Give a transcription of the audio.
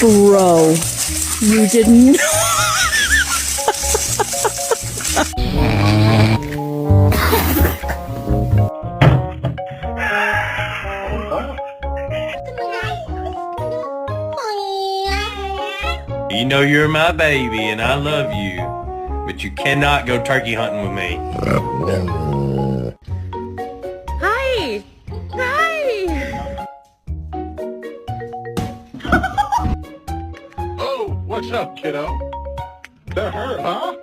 Bro, you didn't. You know you're my baby and I love you, but you cannot go turkey hunting with me. Hi! Hi! Oh, what's up, kiddo? That hurt, huh?